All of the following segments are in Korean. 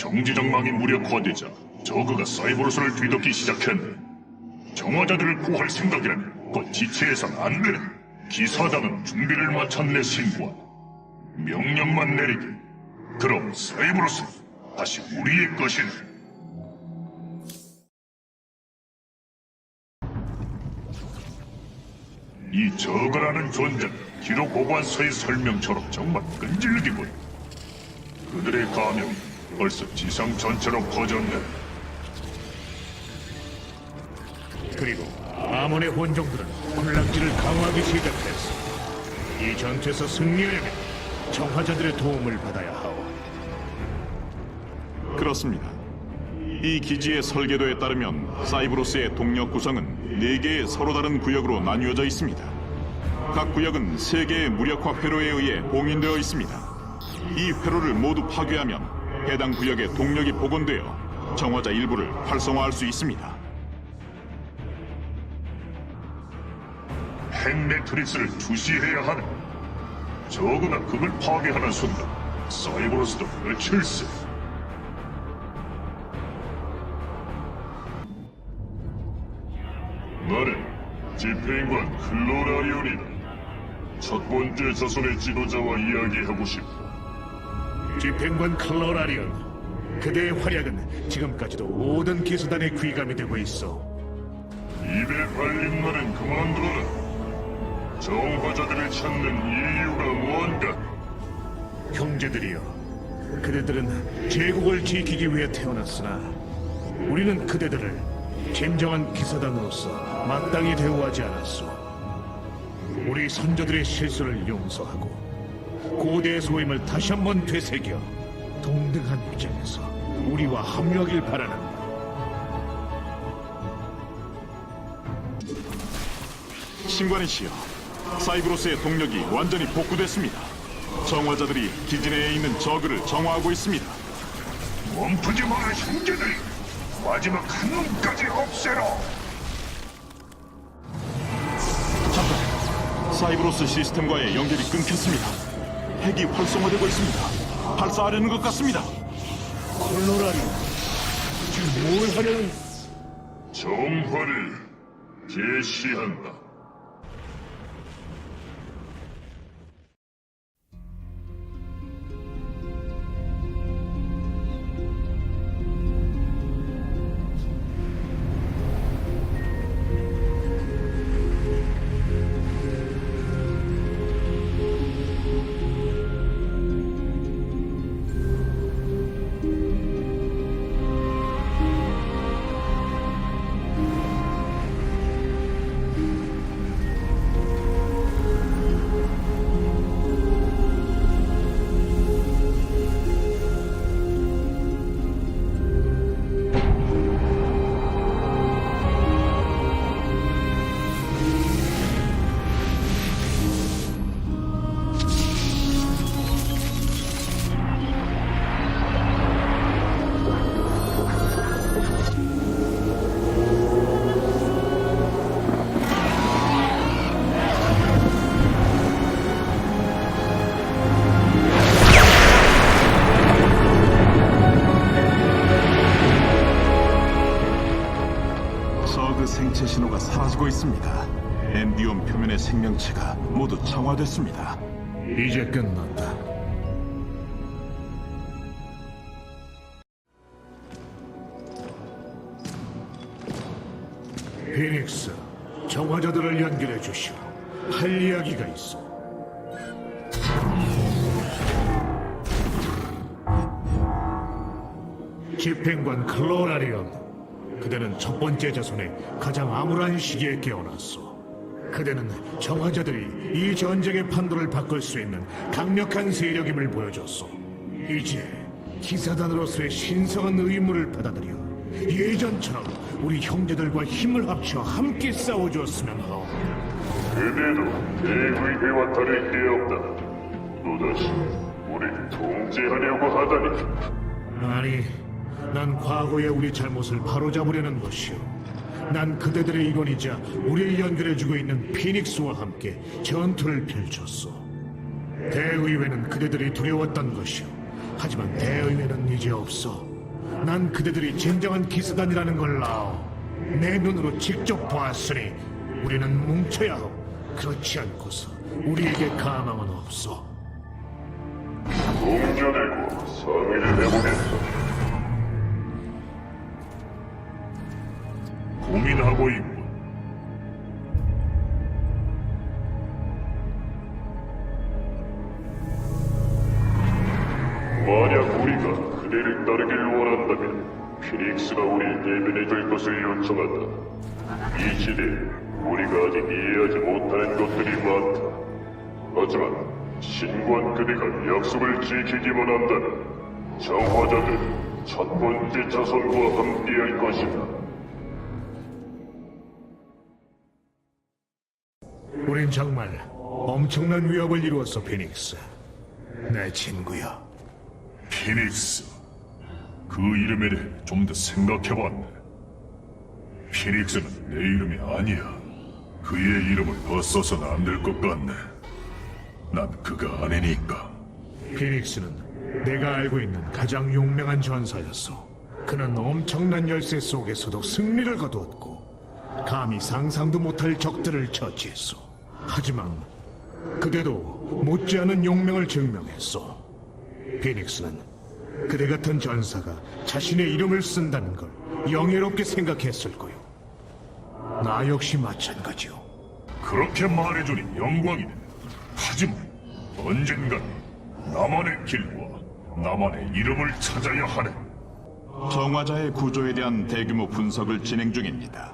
정지장망이 무력화되자 저그가 사이버로스를 뒤덮기 시작했네. 정화자들을 구할 생각이라면 곧 지체해선 안 되네. 기사단은 준비를 마쳤네, 신관. 명령만 내리게. 그럼 사이버로스는 다시 우리의 것이네. 이 저거라는 존재는 기록 보관서의 설명처럼 정말 끈질기게 보여. 그들의 감염이 벌써 지상 전체로 퍼졌네. 그리고 아몬의 혼종들은 군락지를 강화하기 시작했어. 이 전투에서 승리하려면 정화자들의 도움을 받아야 하오. 그렇습니다. 이 기지의 설계도에 따르면 사이브로스의 동력 구성은 4개의 서로 다른 구역으로 나뉘어져 있습니다. 각 구역은 3개의 무력화 회로에 의해 봉인되어 있습니다. 이 회로를 모두 파괴하면 해당 구역의 동력이 복원되어 정화자 일부를 활성화할 수 있습니다. 핵 매트릭스를 주시해야 하네. 저그가 그걸 파괴하는 순간 사이버로스도 끝일세. 나는 집행관 클로라리온이다. 첫 번째 자손의 지도자와 이야기하고 싶다. 집행관 클로라리온, 그대의 활약은 지금까지도 모든 기수단의 귀감이 되고 있어. 입에 발린 말은 그만둬라. 정화자들을 찾는 이유가 뭔가? 형제들이여, 그대들은 제국을 지키기 위해 태어났으나 우리는 그대들을 진정한 기사단으로서 마땅히 대우하지 않았소. 우리 선조들의 실수를 용서하고 고대의 소임을 다시 한번 되새겨 동등한 위장에서 우리와 합류하길 바라는. 신관이시여, 사이브로스의 동력이 완전히 복구됐습니다. 정화자들이 기지 내에 있는 저그를 정화하고 있습니다. 멈추지 마라, 형제들! 마지막 한 놈까지 없애라! 잠깐, 사이브로스 시스템과의 연결이 끊겼습니다. 핵이 활성화되고 있습니다. 발사하려는 것 같습니다. 콜로라리온, 지금 뭘 하려는... 정화를 개시한다. 생체 신호가 사라지고 있습니다. 엔디온 표면의 생명체가 모두 정화됐습니다. 이제 끝났다. 피닉스, 정화자들을 연결해 주시오. 할 이야기가 있어. 집행관 클로라리온, 그대는 첫 번째 자손의 가장 암울한 시기에 깨어났소. 그대는 정화자들이 이 전쟁의 판도를 바꿀 수 있는 강력한 세력임을 보여줬소. 이제 기사단으로서의 신성한 의무를 받아들여 예전처럼 우리 형제들과 힘을 합쳐 함께 싸워주었으면 하오. 그대도 대의회와 다를 게 없다. 또다시 우리를 통제하려고 하다니. 아니, 난 과거의 우리 잘못을 바로잡으려는 것이오. 난 그대들의 일원이자 우리를 연결해주고 있는 피닉스와 함께 전투를 펼쳤소. 대의회는 그대들이 두려웠던 것이오. 하지만 대의회는 이제 없어. 난 그대들이 진정한 기사단이라는 걸 내 눈으로 직접 보았으니 우리는 뭉쳐야 하오. 그렇지 않고서 우리에게 가망은 없어. 공전되고 상의를 해보겠어. 고민하고 있군. 만약 우리가 그대를 따르길 원한다면 피닉스가 우리를 대변해줄 것을 요청한다. 이 시대에 우리가 아직 이해하지 못하는 것들이 많다. 하지만 신관 그대가 약속을 지키기만 한다면 정화자들은 첫 번째 자손과 함께할 것이다. 우린 정말 엄청난 위협을 이루었어, 피닉스. 내 친구야. 피닉스. 그 이름에 대해 좀 더 생각해봤네. 피닉스는 내 이름이 아니야. 그의 이름을 더 써서는 안 될 것 같네. 난 그가 아니니까. 피닉스는 내가 알고 있는 가장 용맹한 전사였어. 그는 엄청난 열세 속에서도 승리를 거두었고 감히 상상도 못할 적들을 처치했어. 하지만 그대도 못지않은 용맹을 증명했어. 피닉스는 그대 같은 전사가 자신의 이름을 쓴다는 걸 영예롭게 생각했을 거요. 나 역시 마찬가지요. 그렇게 말해주니 영광이네. 하지만 언젠간 나만의 길과 나만의 이름을 찾아야 하네. 정화자의 구조에 대한 대규모 분석을 진행 중입니다.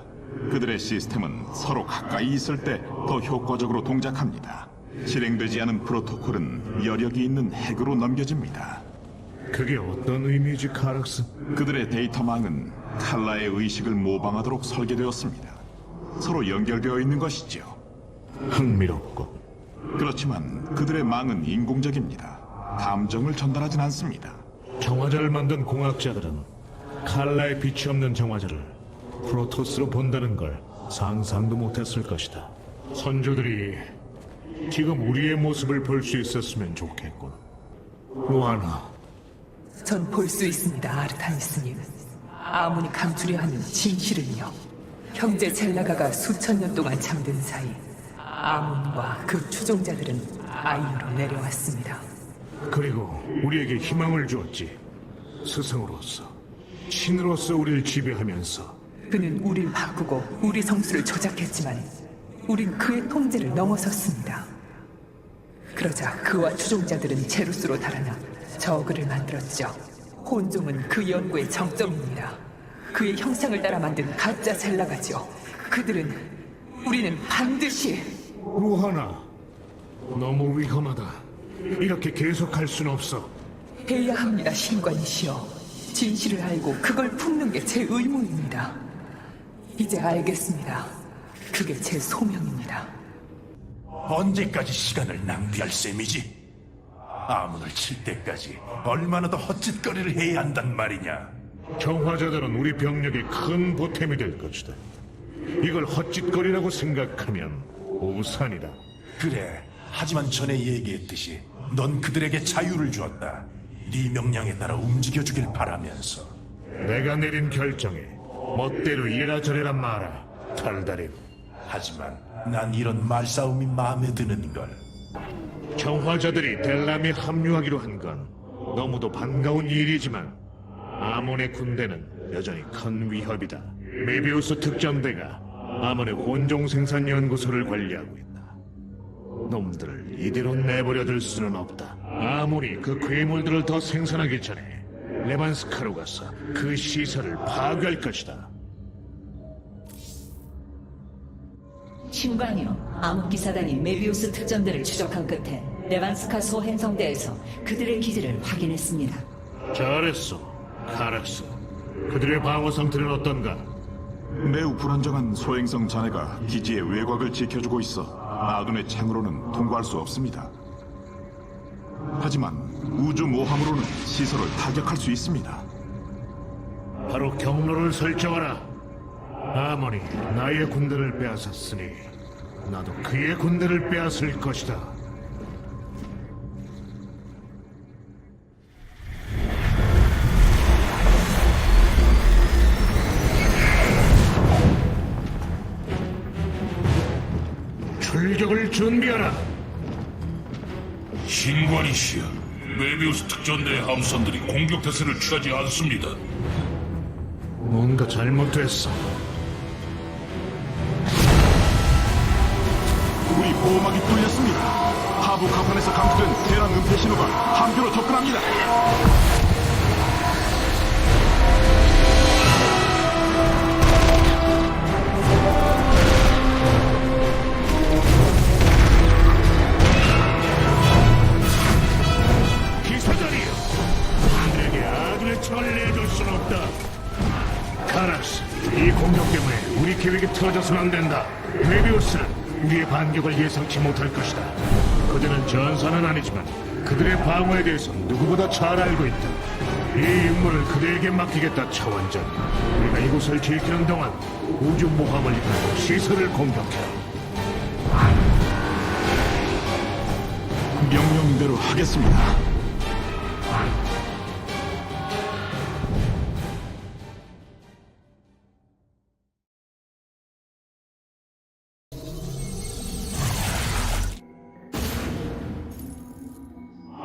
그들의 시스템은 서로 가까이 있을 때 더 효과적으로 동작합니다. 실행되지 않은 프로토콜은 여력이 있는 핵으로 넘겨집니다. 그게 어떤 의미지, 카락스? 그들의 데이터망은 칼라의 의식을 모방하도록 설계되었습니다. 서로 연결되어 있는 것이지요. 흥미롭고. 그렇지만 그들의 망은 인공적입니다. 감정을 전달하진 않습니다. 정화자를 만든 공학자들은 칼라의 빛이 없는 정화자를 프로토스로 본다는 걸 상상도 못했을 것이다. 선조들이 지금 우리의 모습을 볼 수 있었으면 좋겠군. 루아나, 전 볼 수 있습니다, 아르타니스님. 아무니 감추려 하는 진실은요. 형제 젤라가가 수천 년 동안 잠든 사이 아문과 그 추종자들은 아이유로 내려왔습니다. 그리고 우리에게 희망을 주었지. 스승으로서, 신으로서 우리를 지배하면서. 그는 우릴 바꾸고 우리 성수를 조작했지만 우린 그의 통제를 넘어섰습니다. 그러자 그와 추종자들은 제루스로 달아나 저그를 만들었죠. 혼종은 그 연구의 정점입니다. 그의 형상을 따라 만든 가짜 젤라가죠. 우리는 반드시... 루하나, 너무 위험하다. 이렇게 계속할 순 없어. 해야 합니다, 신관이시여. 진실을 알고 그걸 품는 게 제 의무입니다. 이제 알겠습니다. 그게 제 소명입니다. 언제까지 시간을 낭비할 셈이지? 아문을 칠 때까지 얼마나 더 헛짓거리를 해야 한단 말이냐? 정화자들은 우리 병력의 큰 보탬이 될 것이다. 이걸 헛짓거리라고 생각하면 오산이다. 그래, 하지만 전에 얘기했듯이 넌 그들에게 자유를 주었다. 네 명령에 따라 움직여주길 바라면서. 내가 내린 결정에 멋대로 이래라 저래라 마라, 탈다림. 하지만 난 이런 말싸움이 마음에 드는걸. 정화자들이 델람에 합류하기로 한 건 너무도 반가운 일이지만 아몬의 군대는 여전히 큰 위협이다. 메비우스 특전대가 아몬의 혼종 생산 연구소를 관리하고 있다. 놈들을 이대로 내버려둘 수는 없다. 아몬이 그 괴물들을 더 생산하기 전에 레반스카로 가서 그 시설을 파괴할 것이다. 신관이요. 암흑기사단이 메비우스 특전대를 추적한 끝에 레반스카 소행성대에서 그들의 기지를 확인했습니다. 잘했어, 카락스. 그들의 방어 상태는 어떤가? 매우 불안정한 소행성 자네가 기지의 외곽을 지켜주고 있어 아둔의 창으로는 통과할 수 없습니다. 하지만 우주 모함으로는 시설을 타격할 수 있습니다. 바로 경로를 설정하라. 아몬이 나의 군대를 빼앗았으니 나도 그의 군대를 빼앗을 것이다. 준비하라. 신관이시여, 메비우스 특전대의 함선들이 공격 태세를 취하지 않습니다. 뭔가 잘못됐어. 우리 보호막이 뚫렸습니다. 하부 가판에서 감지된 대란 은폐 신호가 함교로 접근합니다. 기사단이여, 내게 아들의 척을 내줄 순 없다. 카라스, 이 공격 때문에 우리 계획이 틀어져서는 안 된다. 메비우스는 우리의 반격을 예상치 못할 것이다. 그들은 전사는 아니지만 그들의 방어에 대해서 누구보다 잘 알고 있다. 이 임무를 그대에게 맡기겠다, 차원장. 우리가 이곳을 지키는 동안 우주 모함을 이끌고 시설을 공격해라. 명령대로 하겠습니다.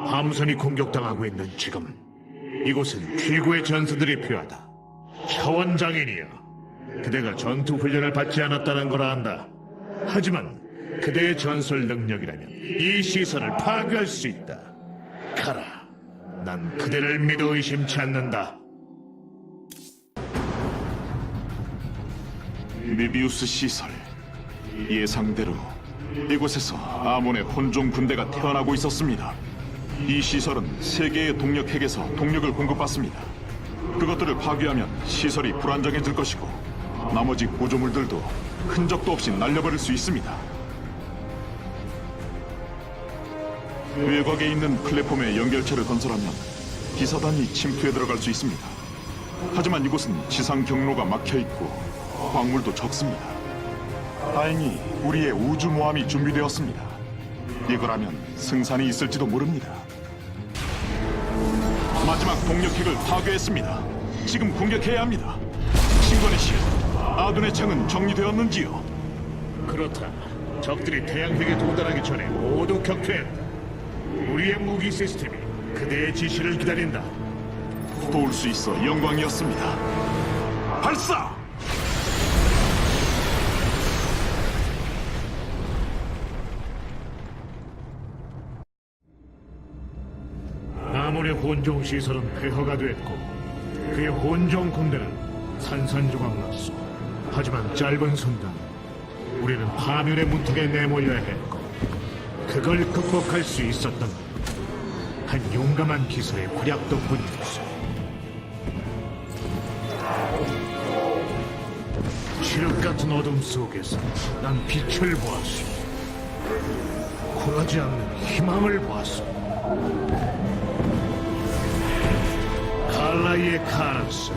함선이 공격당하고 있는 지금 이곳은 최고의 전사들이 필요하다. 차원장인이여, 그대가 전투 훈련을 받지 않았다는 걸 안다. 하지만 그대의 전술 능력이라면 이 시설을 파괴할 수 있다. 가라, 난 그대를 믿어 의심치 않는다. 메비우스 시설. 예상대로 이곳에서 아몬의 혼종 군대가 태어나고 있었습니다. 이 시설은 세계의 동력 핵에서 동력을 공급받습니다. 그것들을 파괴하면 시설이 불안정해질 것이고 나머지 구조물들도 흔적도 없이 날려버릴 수 있습니다. 외곽에 있는 플랫폼에 연결체를 건설하면 기사단이 침투에 들어갈 수 있습니다. 하지만 이곳은 지상 경로가 막혀있고 광물도 적습니다. 다행히 우리의 우주 모함이 준비되었습니다. 이거라면 승산이 있을지도 모릅니다. 마지막 동력핵을 파괴했습니다. 지금 공격해야 합니다. 신관의 시여, 아둔의 창은 정리되었는지요? 그렇다. 적들이 태양핵에 도달하기 전에 모두 격퇴했다. 우리의 무기 시스템이 그대의 지시를 기다린다. 도울 수 있어 영광이었습니다. 발사! 아몬의 혼종 시설은 폐허가 됐고 그의 혼종 군대는 산산조각 났어. 하지만 짧은 순간 우리는 파멸의 문턱에 내몰려야 했고 그걸 극복할 수 있었던 한 용감한 기사의 활약 덕분이었어. 칠흑 같은 어둠 속에서 난 빛을 보았어. 굴하지 않는 희망을 보았어. 칼라이의 카라스,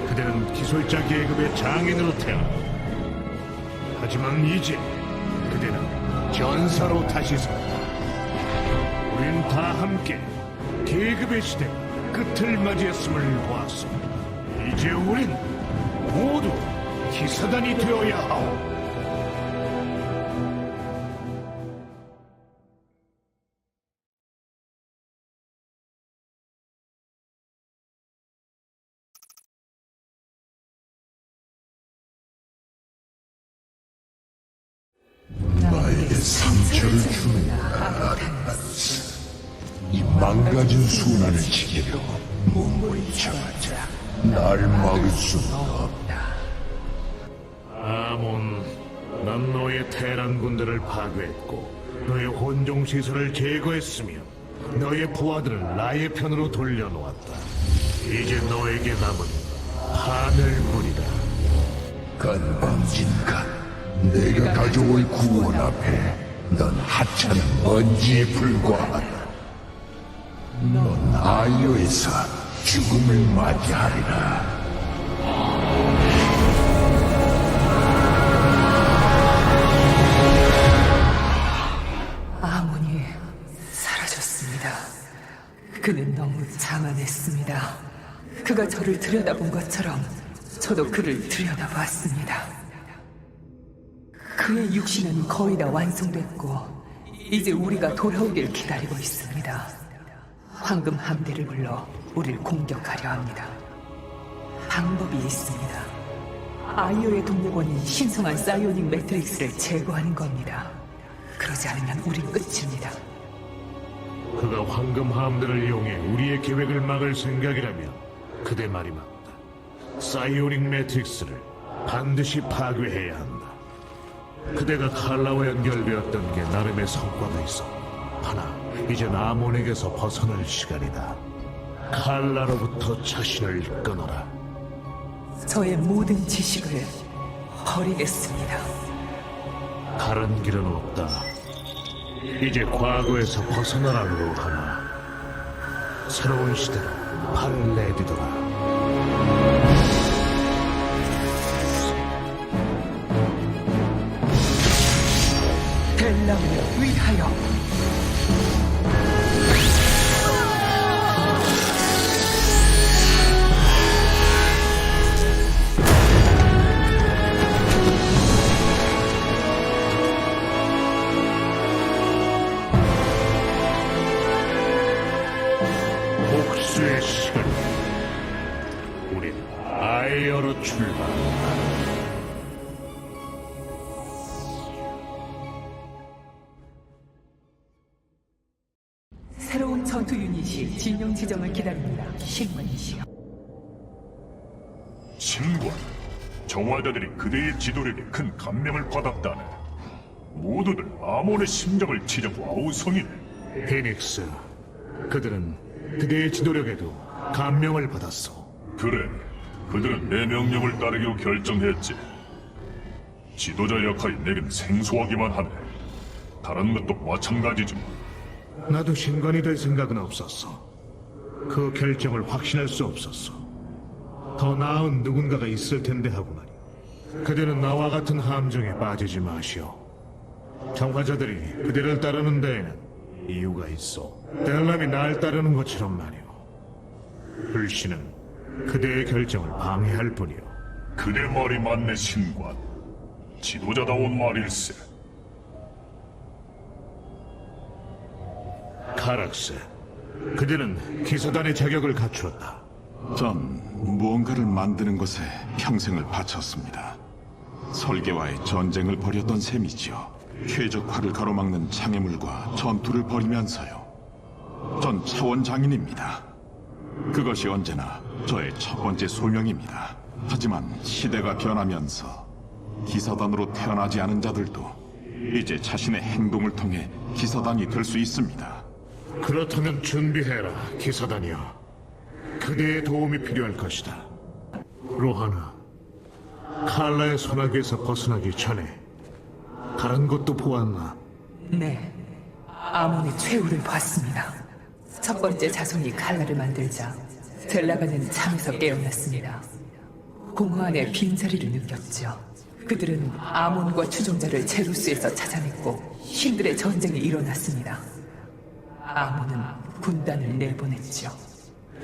그대는 기술자 계급의 장인으로 태어났다. 하지만 이제 그대는 전사로 다시 섰다. 우린 다 함께 계급의 시대 끝을 맞이했음을 보았어. 이제 우린 모두 기사단이 되어야 하오. 나에게 상처를 주는 아라타스, 이 망가진 순환을 지키려고 몸부림쳐봤자 날 막을 수는 없다. 아몬, 난 너의 테란 군대를 파괴했고 너의 혼종 시설을 제거했으며 너의 부하들을 나의 편으로 돌려놓았다. 이제 너에게 남은 하늘문이다. 건방진간, 내가 가져올 구원 앞에 넌 하찮은 먼지에 불과하다. 넌 아이오에서 죽음을 맞이하리라. 아몬이 사라졌습니다. 그는 너무 자만했습니다. 그가 저를 들여다본 것처럼 저도 그를 들여다보았습니다. 그의 육신은 거의 다 완성됐고 이제 우리가 돌아오길 기다리고 있습니다. 황금 함대를 불러 우리를 공격하려 합니다. 방법이 있습니다. 아이오의 동력원인 신성한 사이오닉 매트릭스를 제거하는 겁니다. 그러지 않으면 우린 끝입니다. 그가 황금 함대를 이용해 우리의 계획을 막을 생각이라면 그대 말이 맞다. 사이오닉 매트릭스를 반드시 파괴해야 한다. 그대가 칼라와 연결되었던 게 나름의 성과가 있어. 하나, 이젠 아몬에게서 벗어날 시간이다. 칼라로부터 자신을 끊어라. 저의 모든 지식을 버리겠습니다. 다른 길은 없다. 이제 과거에서 벗어나라, 로하나. 새로운 시대로 발을 내디뎌라. 델람을 위하여. 복수의 시간. 우린 아이어로 출발한다. 새로운 전투 유닛이 진영 지점을 기다립니다. 신관이시여. 신관, 정화자들이 그대의 지도력에 큰 감명을 받았다네. 모두들 아몬의 심장을 치자고 아우성이네. 피닉스, 그들은 그대의 지도력에도 감명을 받았어. 그래, 그들은 내 명령을 따르기로 결정했지. 지도자 역할이 내겐 생소하기만 하네. 다른 것도 마찬가지지만. 나도 신관이 될 생각은 없었어. 그 결정을 확신할 수 없었어. 더 나은 누군가가 있을 텐데 하고 말이야. 그대는 나와 같은 함정에 빠지지 마시오. 정화자들이 그대를 따르는 데에는 이유가 있어. 델람이 날 따르는 것처럼 말이오. 불신은 그대의 결정을 방해할 뿐이오. 그대 말이 맞네, 신관. 지도자다운 말일세. 카락스, 그대는 기사단의 자격을 갖추었다. 전 무언가를 만드는 것에 평생을 바쳤습니다. 설계와의 전쟁을 벌였던 셈이지요. 최적화를 가로막는 장애물과 전투를 벌이면서요. 전 차원 장인입니다. 그것이 언제나 저의 첫 번째 소명입니다. 하지만 시대가 변하면서 기사단으로 태어나지 않은 자들도 이제 자신의 행동을 통해 기사단이 될 수 있습니다. 그렇다면 준비해라, 기사단이여. 그대의 도움이 필요할 것이다. 로하나, 칼라의 손아귀에서 벗어나기 전에 다른 것도 보았나? 네, 아몬의 최후를 봤습니다. 첫 번째 자손이 칼라를 만들자 젤라가는 잠에서 깨어났습니다. 공허 안에 빈자리를 느꼈죠. 그들은 아몬과 추종자를 제루스에서 찾아냈고 신들의 전쟁이 일어났습니다. 아몬은 군단을 내보냈죠.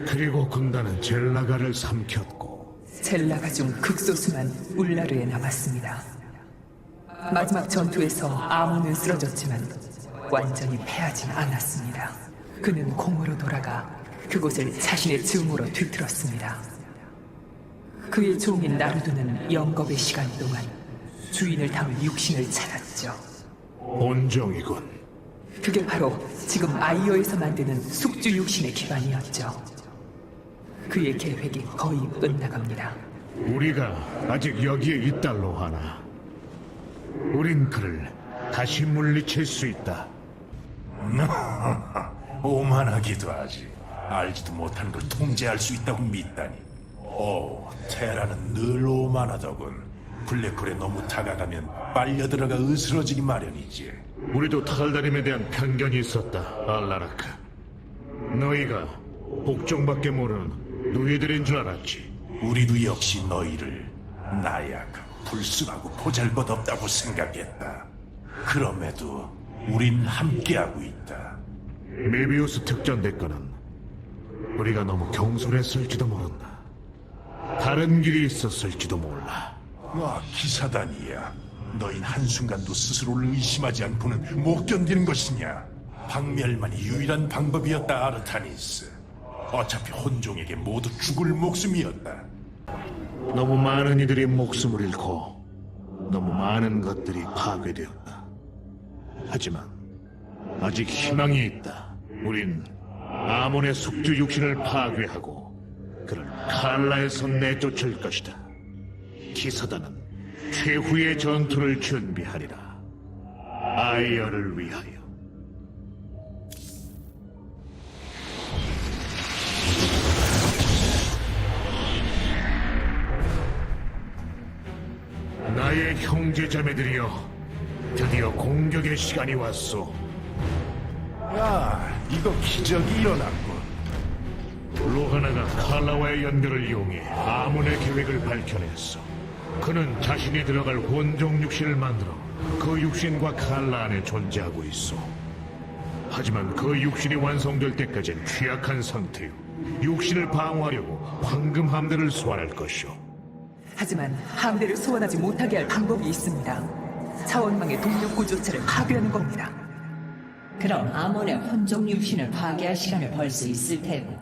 그리고 군단은 젤라가를 삼켰고 젤라가 중 극소수만 울라르에 남았습니다. 마지막 전투에서 아몬은 쓰러졌지만 완전히 패하진 않았습니다. 그는 공으로 돌아가 그곳을 자신의 증오로 뒤틀었습니다. 그의 종인 나루두는 영겁의 시간 동안 주인을 담을 육신을 찾았죠. 온종이군. 그게 바로 지금 아이오에서 만드는 숙주 육신의 기반이었죠. 그의 계획이 거의 끝나갑니다. 우리가 아직 여기에 있다, 로하나. 우린 그를 다시 물리칠 수 있다. 오만하기도 하지. 알지도 못하는 걸 통제할 수 있다고 믿다니. 테라는 늘 오만하더군. 블랙홀에 너무 다가가면 빨려 들어가 으스러지기 마련이지. 우리도 탈다림에 대한 편견이 있었다, 알라라크. 너희가 복종밖에 모르는 누이들인 줄 알았지. 우리도 역시 너희를 나약하고 불순하고 보잘것없다고 생각했다. 그럼에도 우린 함께하고 있다. 메비우스 특전 대건은 우리가 너무 경솔했을지도 모른다. 다른 길이 있었을지도 몰라. 기사단이야. 너흰 한순간도 스스로를 의심하지 않고는 못 견디는 것이냐? 박멸만이 유일한 방법이었다, 아르타니스. 어차피 혼종에게 모두 죽을 목숨이었다. 너무 많은 이들이 목숨을 잃고 너무 많은 것들이 파괴되었다. 하지만 아직 희망이 있다. 우린 아몬의 숙주 육신을 파괴하고 그를 칼라에서 내쫓을 것이다. 기사단은 최후의 전투를 준비하리라. 아이어를 위하여. 나의 형제자매들이여, 드디어 공격의 시간이 왔소. 아, 이거 기적이 일어났군. 로하나가 칼라와의 연결을 이용해 아몬의 계획을 밝혀냈어. 그는 자신이 들어갈 혼종 육신을 만들어 그 육신과 칼라 안에 존재하고 있어. 하지만 그 육신이 완성될 때까지는 취약한 상태요. 육신을 방어하려고 황금 함대를 소환할 것이오. 하지만 함대를 소환하지 못하게 할 방법이 있습니다. 차원망의 동력 구조체를 파괴하는 겁니다. 그럼 아몬의 혼종 육신을 파괴할 시간을 벌 수 있을 테고.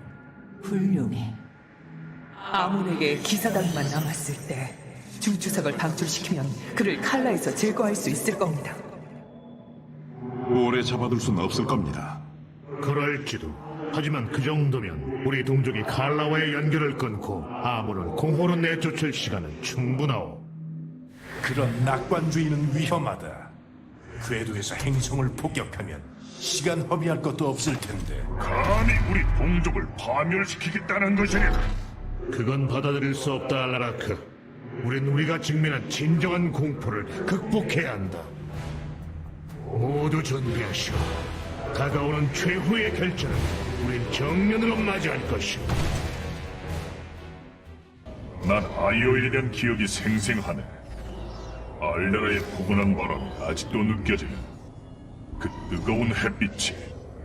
훌륭해. 아몬에게 기사단만 남았을 때 중추석을 방출시키면 그를 칼라에서 제거할 수 있을 겁니다. 오래 잡아둘 수는 없을 겁니다. 그럴지도. 하지만 그 정도면 우리 동족이 칼라와의 연결을 끊고 아몬을 공허로 내쫓을 시간은 충분하오. 그런 낙관주의는 위험하다. 궤도에서 행성을 폭격하면 시간 허비할 것도 없을 텐데. 감히 우리 동족을 파멸시키겠다는 것이냐? 그건 받아들일 수 없다, 알라라크. 우린 우리가 직면한 진정한 공포를 극복해야 한다. 모두 준비하시오. 다가오는 최후의 결전을 우린 정면으로 맞이할 것이오. 난 아이오에 대한 기억이 생생하네. 알레라의 포근한 바람이 아직도 느껴지네. 그 뜨거운 햇빛이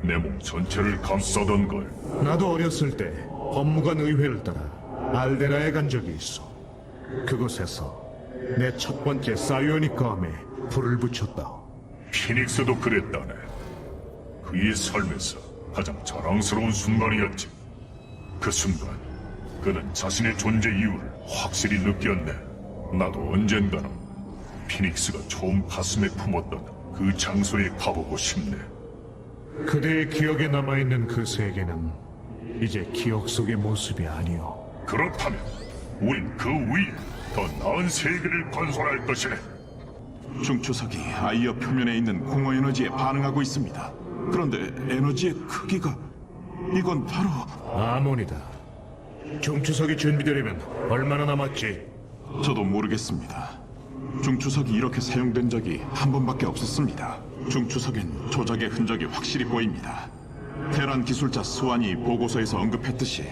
내 몸 전체를 감싸던 걸. 나도 어렸을 때 법무관 의회를 따라 알데라에 간 적이 있어. 그곳에서 내 첫 번째 사이오닉 검에 불을 붙였다. 피닉스도 그랬다네. 그의 삶에서 가장 자랑스러운 순간이었지. 그 순간 그는 자신의 존재 이유를 확실히 느꼈네. 나도 언젠가는 피닉스가 처음 가슴에 품었던 그 장소에 가보고 싶네. 그대의 기억에 남아있는 그 세계는 이제 기억 속의 모습이 아니오. 그렇다면 우린 그 위에 더 나은 세계를 건설할 것이네. 중추석이 아이어 표면에 있는 공허 에너지에 반응하고 있습니다. 그런데 에너지의 크기가 이건 바로 아몬이다. 중추석이 준비되려면 얼마나 남았지? 저도 모르겠습니다. 중추석이 이렇게 사용된 적이 한 번밖에 없었습니다. 중추석엔 조작의 흔적이 확실히 보입니다. 테란 기술자 스완이 보고서에서 언급했듯이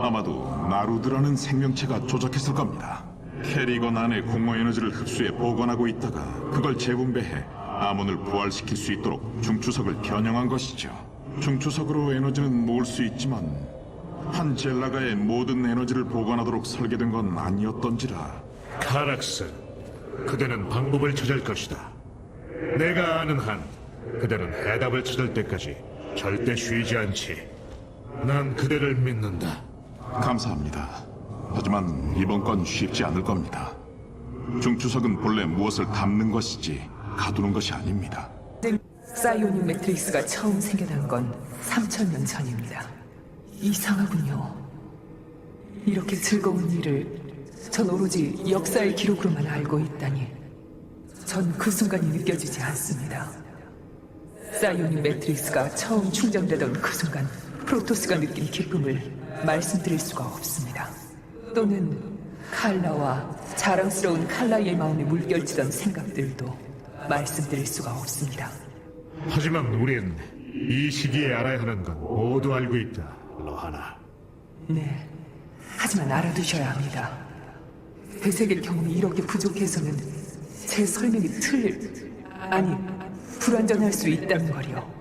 아마도 나루드라는 생명체가 조작했을 겁니다. 캐리건 안에 공허 에너지를 흡수해 보관하고 있다가 그걸 재분배해 아몬을 부활시킬 수 있도록 중추석을 겨냥한 것이죠. 중추석으로 에너지는 모을 수 있지만 한 젤라가의 모든 에너지를 보관하도록 설계된 건 아니었던지라. 카락스, 그대는 방법을 찾을 것이다. 내가 아는 한 그대는 해답을 찾을 때까지 절대 쉬지 않지. 난 그대를 믿는다. 감사합니다. 하지만 이번 건 쉽지 않을 겁니다. 중추석은 본래 무엇을 담는 것이지 가두는 것이 아닙니다. 사이오닉 매트릭스가 처음 생겨난 건 3000년 전입니다. 이상하군요. 이렇게 즐거운 일을 전 오로지 역사의 기록으로만 알고 있다니. 전 그 순간이 느껴지지 않습니다. 사이오닉 매트릭스가 처음 충전되던 그 순간 프로토스가 느낀 기쁨을 말씀드릴 수가 없습니다. 또는 칼라와 자랑스러운 칼라의 마음에 물결치던 생각들도 말씀드릴 수가 없습니다. 하지만 우린 이 시기에 알아야 하는 건 모두 알고 있다, 로하나. 네, 하지만 알아두셔야 합니다. 되새길 경험이 이렇게 부족해서는 제 설명이 불완전할 수 있다는 거리요.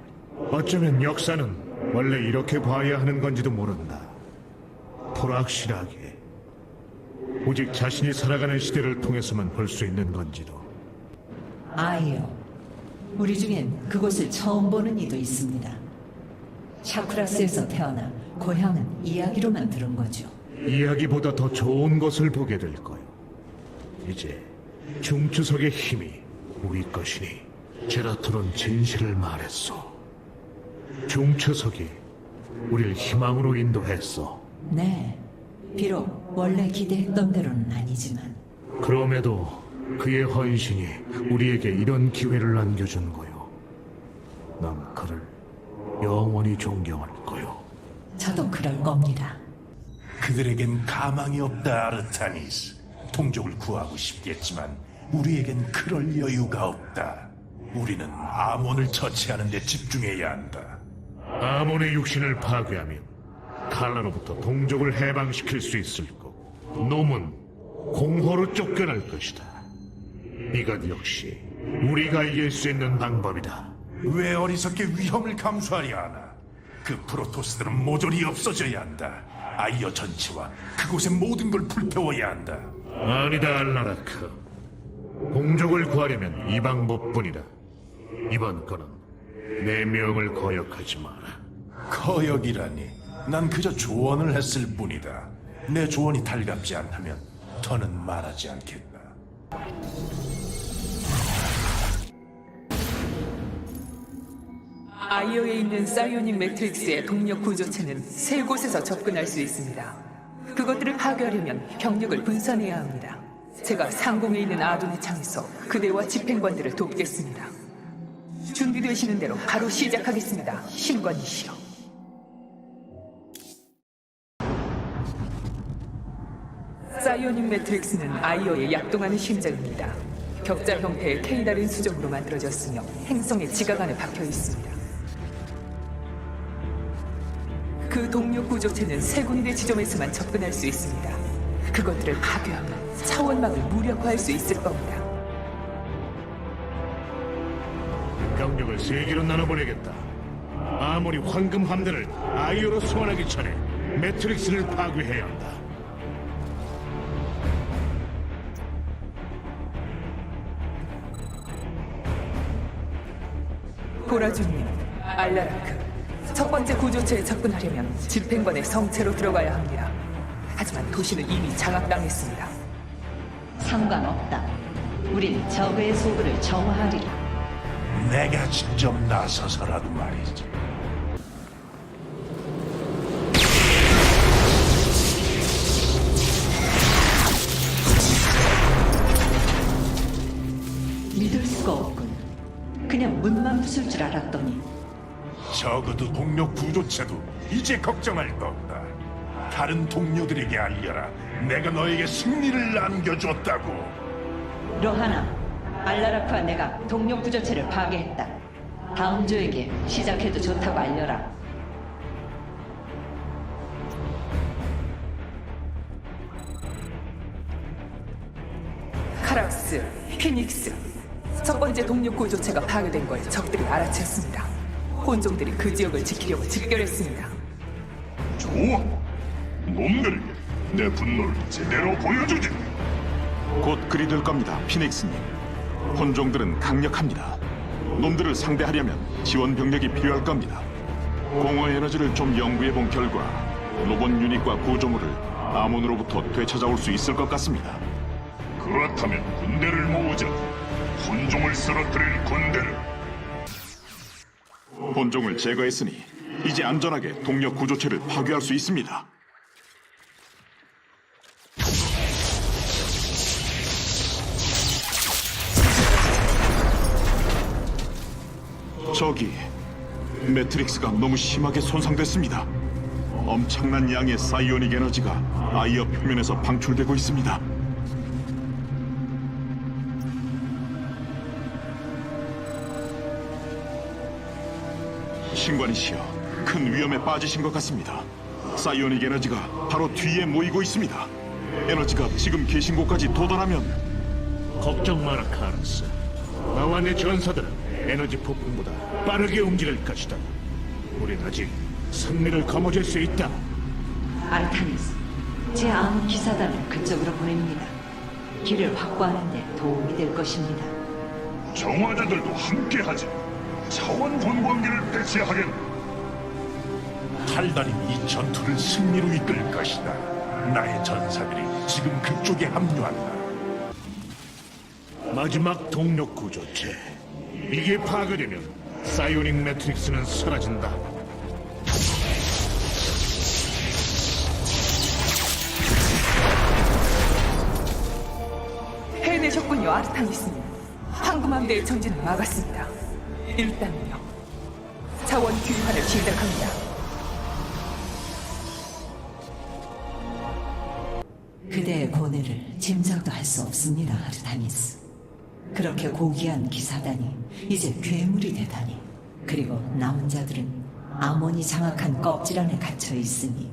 어쩌면 역사는 원래 이렇게 봐야 하는 건지도 모른다. 불확실하게. 오직 자신이 살아가는 시대를 통해서만 볼 수 있는 건지도. 아이요. 우리 중엔 그곳을 처음 보는 이도 있습니다. 샤크라스에서 태어나 고향은 이야기로만 들은 거죠. 이야기보다 더 좋은 것을 보게 될 거요. 이제 중추석의 힘이 우리 것이니 제라툴은 진실을 말했어. 중추석이 우릴 희망으로 인도했어. 네. 비록 원래 기대했던 대로는 아니지만 그럼에도 그의 헌신이 우리에게 이런 기회를 안겨준 거요. 난 그를 영원히 존경할 거요. 저도 그럴 겁니다. 그들에겐 가망이 없다, 아르타니스. 동족을 구하고 싶겠지만 우리에겐 그럴 여유가 없다. 우리는 아몬을 처치하는 데 집중해야 한다. 아몬의 육신을 파괴하면 칼라로부터 동족을 해방시킬 수 있을 거고 놈은 공허로 쫓겨날 것이다. 이것 역시 우리가 이길 수 있는 방법이다. 왜 어리석게 위험을 감수하려 하나? 그 프로토스들은 모조리 없어져야 한다. 아이어 전체와 그곳의 모든 걸 불태워야 한다. 아니다, 알라라크. 동족을 구하려면 이 방법뿐이다. 이번 건은 내 명을 거역하지 마라. 거역이라니. 난 그저 조언을 했을 뿐이다. 내 조언이 달갑지 않다면 더는 말하지 않겠다. 아이오에 있는 사이오닉 매트릭스의 동력 구조체는 세 곳에서 접근할 수 있습니다. 그것들을 파괴하려면 병력을 분산해야 합니다. 제가 상공에 있는 아둔의 창에서 그대와 집행관들을 돕겠습니다. 준비되시는 대로 바로 시작하겠습니다. 신관이시여. 사이오닉 매트릭스는 아이오에 약동하는 심장입니다. 격자 형태의 케이다린 수정으로 만들어졌으며 행성의 지각 안에 박혀 있습니다. 그 동력 구조체는 세 군데 지점에서만 접근할 수 있습니다. 그것들을 파괴하면 차원막을 무력화할 수 있을 겁니다. 병력을 세 개로 나눠보내겠다. 아무리 황금 함대를 아이오로 소환하기 전에 매트릭스를 파괴해야 한다. 보라주님, 알라라크. 첫 번째 구조체에 접근하려면 집행관의 성체로 들어가야 합니다. 하지만 도시는 이미 장악당했습니다. 상관없다. 우린 적의 소굴을 정화하리라. 내가 직접 나서서라도 말이지. 믿을 수가 없군. 그냥 문만 부술 줄 알았더니 적어도 동료 구조체도 이제 걱정할 거 없다. 다른 동료들에게 알려라. 내가 너에게 승리를 안겨줬다고. 로하나, 알라라크와 내가 동력 구조체를 파괴했다. 다음 주에게 시작해도 좋다고 알려라. 카락스, 피닉스. 첫 번째 동력 구조체가 파괴된 걸 적들이 알아챘습니다. 혼종들이 그 지역을 지키려고 집결했습니다. 좋아. 놈들에게 내 분노를 제대로 보여주지. 곧 그리 될 겁니다, 피닉스님. 혼종들은 강력합니다. 놈들을 상대하려면 지원 병력이 필요할 겁니다. 공허 에너지를 좀 연구해 본 결과 로봇 유닛과 구조물을 아몬으로부터 되찾아올 수 있을 것 같습니다. 그렇다면 군대를 모으자. 혼종을 쓰러뜨릴 군대를. 혼종을 제거했으니 이제 안전하게 동력 구조체를 파괴할 수 있습니다. 저기 매트릭스가 너무 심하게 손상됐습니다. 엄청난 양의 사이오닉 에너지가 아이어 표면에서 방출되고 있습니다. 신관이시여, 큰 위험에 빠지신 것 같습니다. 사이오닉 에너지가 바로 뒤에 모이고 있습니다. 에너지가 지금 계신 곳까지 도달하면 걱정 마라, 카라스. 나와 내 전사들은 에너지 폭풍보다 빠르게 움직일 것이다. 우린 아직 승리를 거머쥘 수 있다. 아르타니스, 제 아무 기사단을 그쪽으로 보냅니다. 길을 확보하는 데 도움이 될 것입니다. 정화자들도 함께하지. 차원 분광기를 배치하겠네. 탈단이 이 전투를 승리로 이끌 것이다. 나의 전사들이 지금 그쪽에 합류한다. 마지막 동력 구조체. 이게 파괴되면 사이오닉 매트릭스는 사라진다. 해내셨군요, 아르타니스님. 황금함대의 전진을 막았습니다. 일단은요. 자원 귀환을 시작합니다. 그대의 고뇌를 짐작도 할 수 없습니다, 아르타니스. 그렇게 고귀한 기사단이 이제 괴물이 되다니. 그리고 남은 자들은 아몬이 장악한 껍질 안에 갇혀 있으니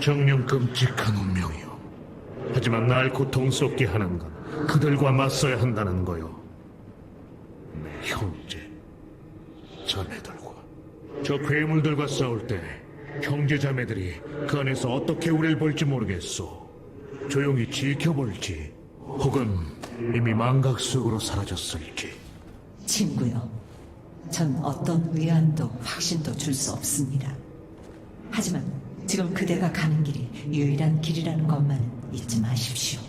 정녕 끔찍한 운명이요. 하지만 날 고통스럽게 하는 건 그들과 맞서야 한다는 거요. 내 형제, 자매들과 저 괴물들과 싸울 때 형제 자매들이 그 안에서 어떻게 우리를 볼지 모르겠소. 조용히 지켜볼지 혹은 이미 망각 속으로 사라졌을지. 친구요, 전 어떤 위안도 확신도 줄 수 없습니다. 하지만 지금 그대가 가는 길이 유일한 길이라는 것만은 잊지 마십시오.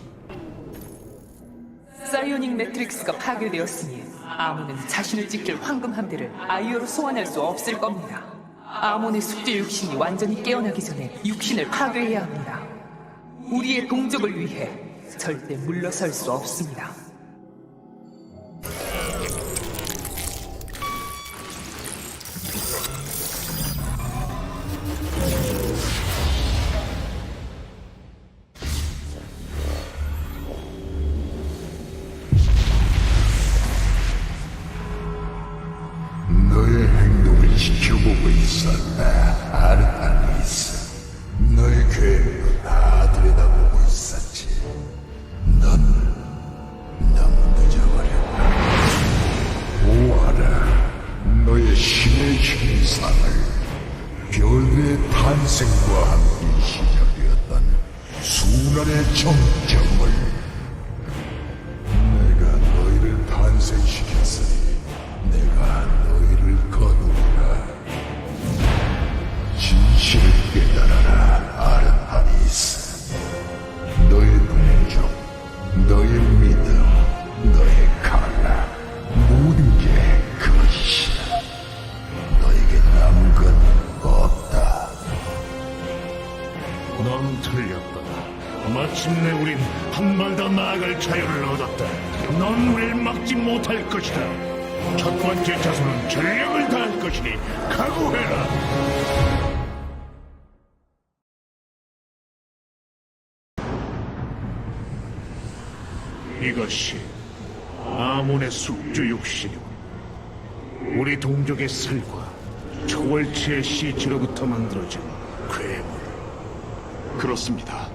사이오닉 매트릭스가 파괴되었으니 아몬은 자신을 지킬 황금함대를 아이오로 소환할 수 없을 겁니다. 아몬의 숙제 육신이 완전히 깨어나기 전에 육신을 파괴해야 합니다. 우리의 동족을 위해 절대 물러설 수 없습니다. 너의 행동을 지켜보고 있었다, 아르타니스. 너의 계획도 다 들여다보고 있었지. 넌 너무 늦어버렸다. 보아라, 너의 신의 형상을. 별의 탄생과 함께 시작되었던 순환의 정점을. 내가 너희를 탄생시켰으니 내가 너희를 거두리라. 진실을 깨달아라, 아르타니스. 너의 동족, 너의 믿음, 너의 칼라, 모든 게 거짓이야. 너에게 남은 건 없다. 넌 틀렸다. 마침내 우린 한 발 더 나아갈 자유를 얻었다. 넌 우릴 막지 못할 것이다. 첫 번째 자손은 전력을 다할 것이니 각오해라. 이것이 아몬의 숙주 육신이고 우리 동족의 살과 초월체의 시체로부터 만들어진 괴물. 그렇습니다.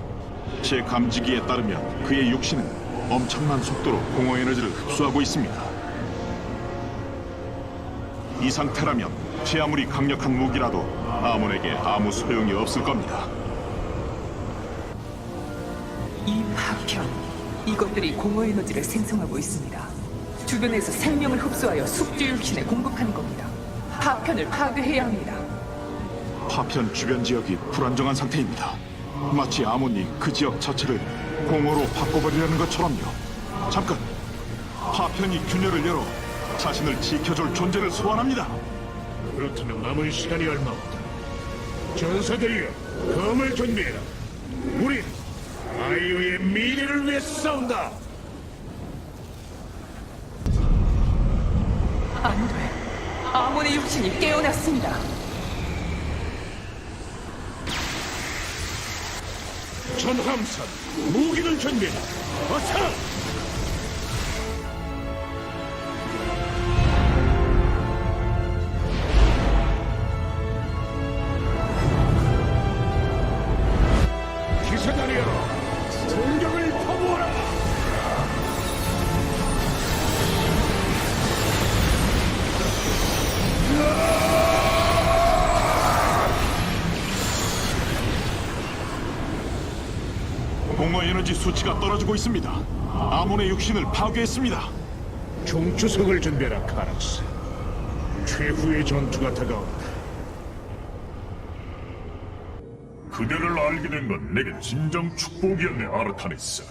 제 감지기에 따르면 그의 육신은 엄청난 속도로 공허 에너지를 흡수하고 있습니다. 이 상태라면 제 아무리 강력한 무기라도 아몬에게 아무 소용이 없을 겁니다. 이 파편, 이것들이 공허 에너지를 생성하고 있습니다. 주변에서 생명을 흡수하여 숙주 육신에 공급하는 겁니다. 파편을 파괴해야 합니다. 파편 주변 지역이 불안정한 상태입니다. 마치 아몬이 그 지역 자체를 공허로 바꿔버리려는 것처럼요. 잠깐! 파편이 균열을 열어 자신을 지켜줄 존재를 소환합니다. 그렇다면 남은 시간이 얼마 없다. 전사들이여, 검을 준비해라. 우린 아이오의 미래를 위해 싸운다. 안 돼. 아몬의 육신이 깨어났습니다. 전함선, 무기를 준비해라. 어서! 기사단이여, 공격을 퍼부어라! 공허 에너지 수치가 떨어지고 있습니다. 아몬의 육신을 파괴했습니다. 종주석을 준비해라, 카락스. 최후의 전투가 다가온다. 그대를 알게 된 건 내게 진정 축복이었네, 아르타니스.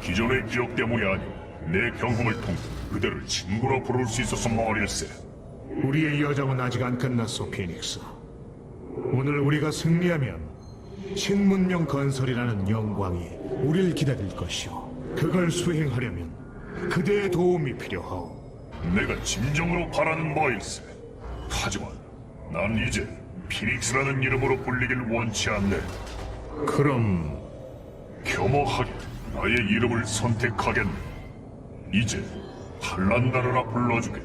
기존의 기억 때문이 아니오. 내 경험을 통해 그대를 친구로 부를 수 있어서 말일세. 우리의 여정은 아직 안 끝났어, 피닉스. 오늘 우리가 승리하면 신문명 건설이라는 영광이 우릴 기다릴 것이오. 그걸 수행하려면 그대의 도움이 필요하오. 내가 진정으로 바라는 바일세. 하지만 난 이제 피닉스라는 이름으로 불리길 원치 않네. 그럼 겸허하게 나의 이름을 선택하겠네. 이제 탈란다르라 불러주게.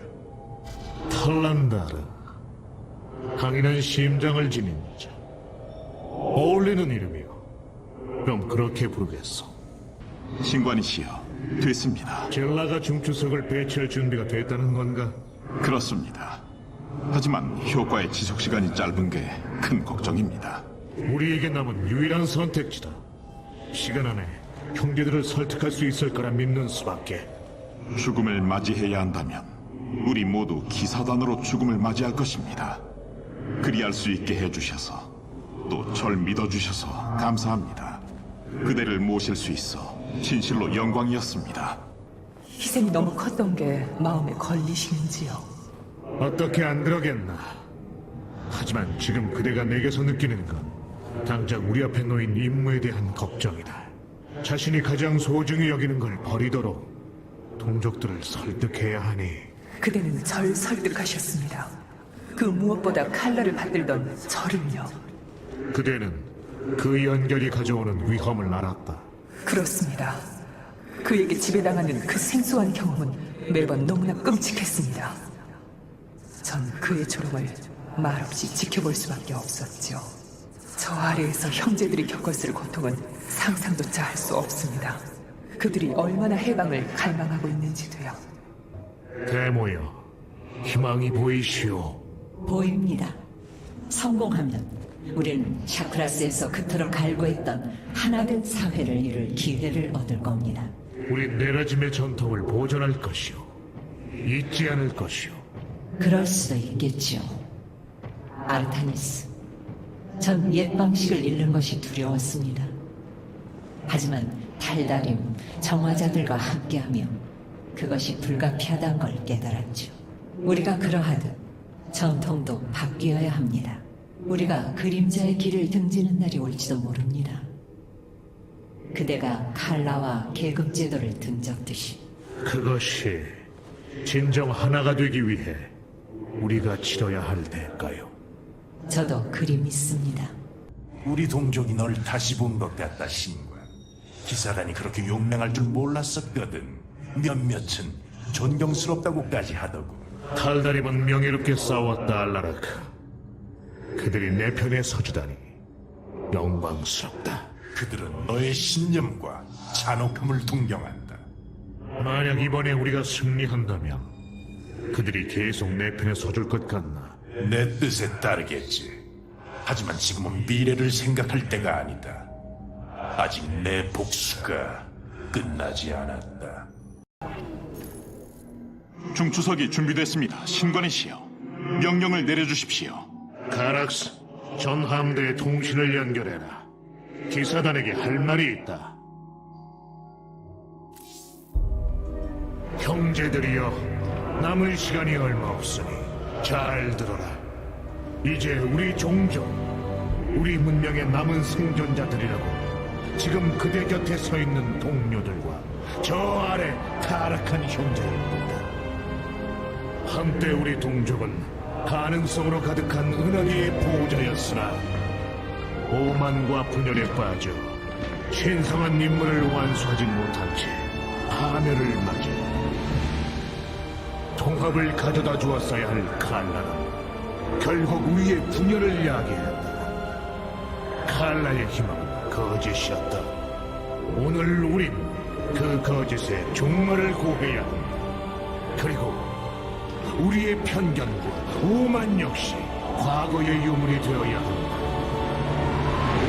탈란다르, 강인한 심장을 지닌 자. 어울리는 이름이오. 그럼 그렇게 부르겠소. 신관이시여, 됐습니다. 젤라가 중추석을 배치할 준비가 됐다는 건가? 그렇습니다. 하지만 효과의 지속 시간이 짧은 게 큰 걱정입니다. 우리에게 남은 유일한 선택지다. 시간 안에 형제들을 설득할 수 있을 거라 믿는 수밖에. 죽음을 맞이해야 한다면 우리 모두 기사단으로 죽음을 맞이할 것입니다. 그리할 수 있게 해주셔서 또 절 믿어주셔서 감사합니다. 그대를 모실 수 있어 진실로 영광이었습니다. 희생이 너무 컸던 게 마음에 걸리시는지요? 어떻게 안 그러겠나. 하지만 지금 그대가 내게서 느끼는 건 당장 우리 앞에 놓인 임무에 대한 걱정이다. 자신이 가장 소중히 여기는 걸 버리도록 동족들을 설득해야 하니. 그대는 절 설득하셨습니다. 그 무엇보다 칼날을 받들던 저를요. 그대는 그 연결이 가져오는 위험을 알았다. 그렇습니다. 그에게 지배당하는 그 생소한 경험은 매번 너무나 끔찍했습니다. 전 그의 조롱을 말없이 지켜볼 수밖에 없었죠. 저 아래에서 형제들이 겪었을 고통은 상상조차 할 수 없습니다. 그들이 얼마나 해방을 갈망하고 있는지도요. 대모여, 희망이 보이시오. 보입니다. 성공하면 우리는 샤크라스에서 그토록 갈구했던 하나된 사회를 이룰 기회를 얻을 겁니다. 우린 네라짐의 전통을 보존할 것이오. 잊지 않을 것이오. 그럴 수도 있겠지요. 아르타니스, 전 옛 방식을 잃는 것이 두려웠습니다. 하지만 달달임, 정화자들과 함께하며 그것이 불가피하다는 걸 깨달았죠. 우리가 그러하듯 전통도 바뀌어야 합니다. 우리가 그림자의 길을 등지는 날이 올지도 모릅니다. 그대가 칼라와 계급제도를 등졌듯이. 그것이 진정 하나가 되기 위해 우리가 치러야 할 대가요. 저도 그리 믿습니다. 우리 동족이 널 다시 본 것 같다, 신관. 기사단이 그렇게 용맹할 줄 몰랐었거든. 몇몇은 존경스럽다고까지 하더군. 탈다림은 명예롭게 싸웠다, 알라라크. 그들이 내 편에 서주다니 영광스럽다. 그들은 너의 신념과 잔혹함을 동경한다. 만약 이번에 우리가 승리한다면 그들이 계속 내 편에 서줄 것 같나? 내 뜻에 따르겠지. 하지만 지금은 미래를 생각할 때가 아니다. 아직 내 복수가 끝나지 않았다. 중추석이 준비됐습니다. 신관이시여, 명령을 내려주십시오. 카락스, 전 함대의 통신을 연결해라. 기사단에게 할 말이 있다. 형제들이여, 남은 시간이 얼마 없으니 잘 들어라. 이제 우리 종족, 우리 문명의 남은 생존자들이라고 지금 그대 곁에 서 있는 동료들과 저 아래 타락한 형제입니다. 한때 우리 동족은 가능성으로 가득한 은하계의 보호자였으나 오만과 분열에 빠져 신성한 임무를 완수하지 못한 채 파멸을 맞이 통합을 가져다 주었어야 할 칼라는 결국 우리의 분열을 야기했다. 칼라의 희망은 거짓이었다. 오늘 우린 그 거짓에 종말을 고해야 합니다. 그리고 우리의 편견과 오만 역시 과거의 유물이 되어야 합니다.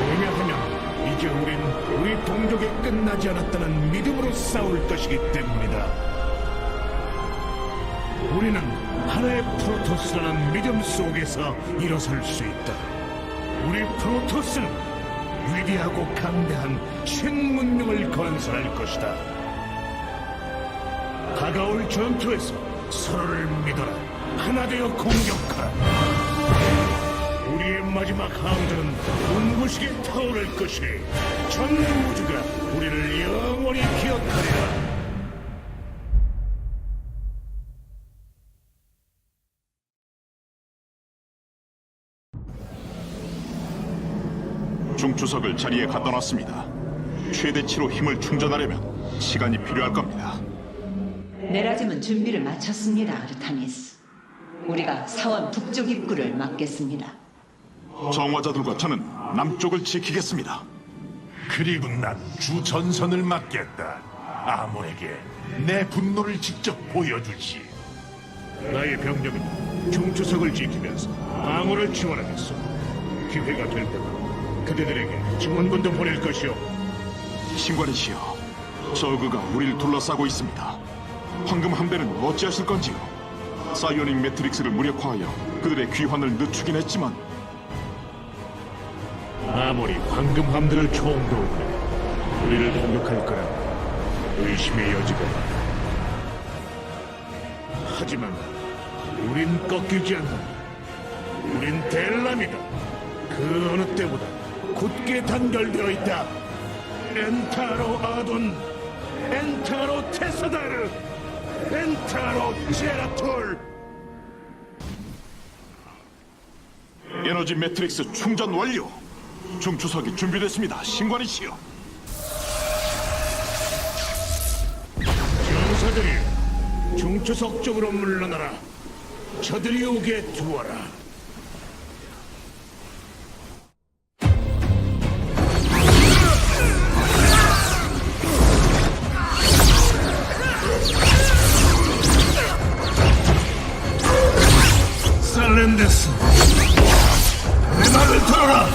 왜냐하면 이제 우린 우리 동족이 끝나지 않았다는 믿음으로 싸울 것이기 때문이다. 우리는 하나의 프로토스라는 믿음 속에서 일어설 수 있다. 우리 프로토스는 위대하고 강대한 신문명을 건설할 것이다. 다가올 전투에서 서로를 믿어라. 하나 되어 공격하라. 우리의 마지막 항전은 눈부시게 타오를 것이니 전 우주가 우리를 영원히 기억하리라. 중추석을 자리에 갖다 놨습니다. 최대치로 힘을 충전하려면 시간이 필요할 겁니다. 내라짐은 준비를 마쳤습니다, 아르타니스. 우리가 사원 북쪽 입구를 막겠습니다. 정화자들과 저는 남쪽을 지키겠습니다. 그리고 난 주 전선을 맡겠다. 아몬에게 내 분노를 직접 보여주지. 나의 병력은 중추석을 지키면서 방어를 지원하겠어. 기회가 될 때마다 그대들에게 증원군도 보낼 것이오. 신관이시여, 저그가 우리를 둘러싸고 있습니다. 황금 함대는 어찌하실 건지요? 사이오닉 매트릭스를 무력화하여 그들의 귀환을 늦추긴 했지만 아무리 황금함들을 총동원해 우리를 공격할 거라 의심의 여지가 많다. 하지만 우린 꺾이지 않는다. 우린 델람이다. 그 어느 때보다 굳게 단결되어 있다. 엔타로 아돈, 엔타로 테사다르, 엔타로 제라톨. 에너지 매트릭스 충전 완료. 중추석이 준비됐습니다. 신관이시여. 전사들이 중추석 쪽으로 물러나라. 저들이 오게 두어라. 살렌데스, 내 말을 들어라.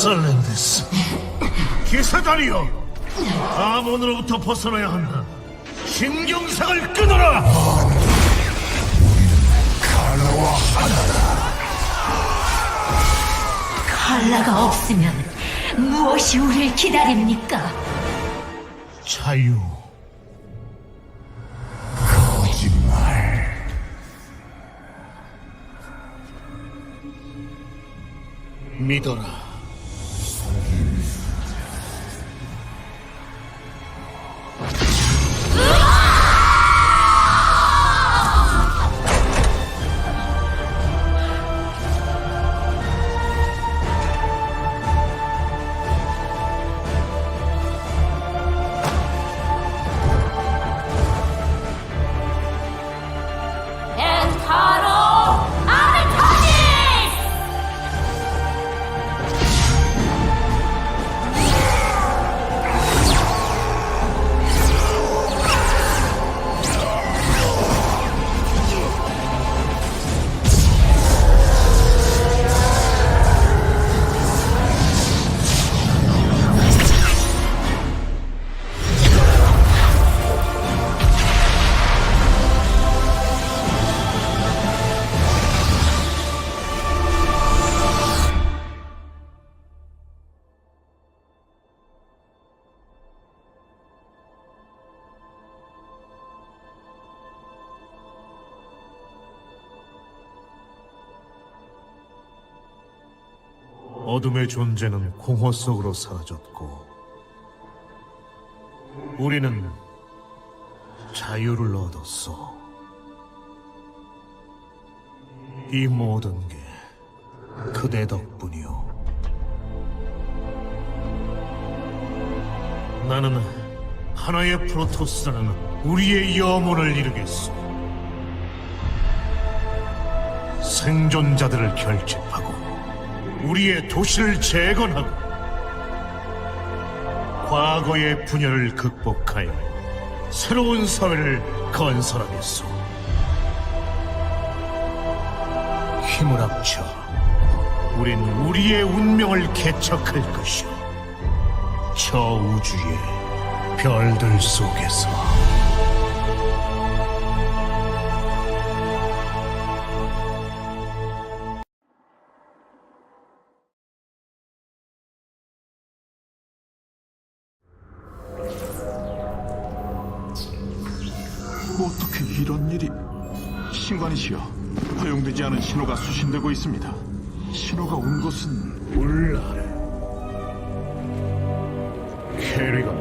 살렌데스, 기사단이여, 아몬으로부터 벗어나야 한다. 신경상을 끊어라! 칼라가 없으면 무엇이 우리를 기다립니까? 자유. 거짓말. 믿어라. 엔타로 아르타니스! 어둠의 존재는 공허 속으로 사라졌고 우리는 자유를 얻었어. 이 모든 게 그대 덕분이오. 나는 하나의 프로토스라는 우리의 염원을 이루겠소. 생존자들을 결집하고 우리의 도시를 재건하고 과거의 분열을 극복하여 새로운 사회를 건설하겠소. 힘을 합쳐 우린 우리의 운명을 개척할 것이오. 저 우주의 별들 속에서. 어떻게 이런 일이... 신관이시여, 허용되지 않은 신호가 수신되고 있습니다. 신호가 온 곳은... 몰라. 캐리가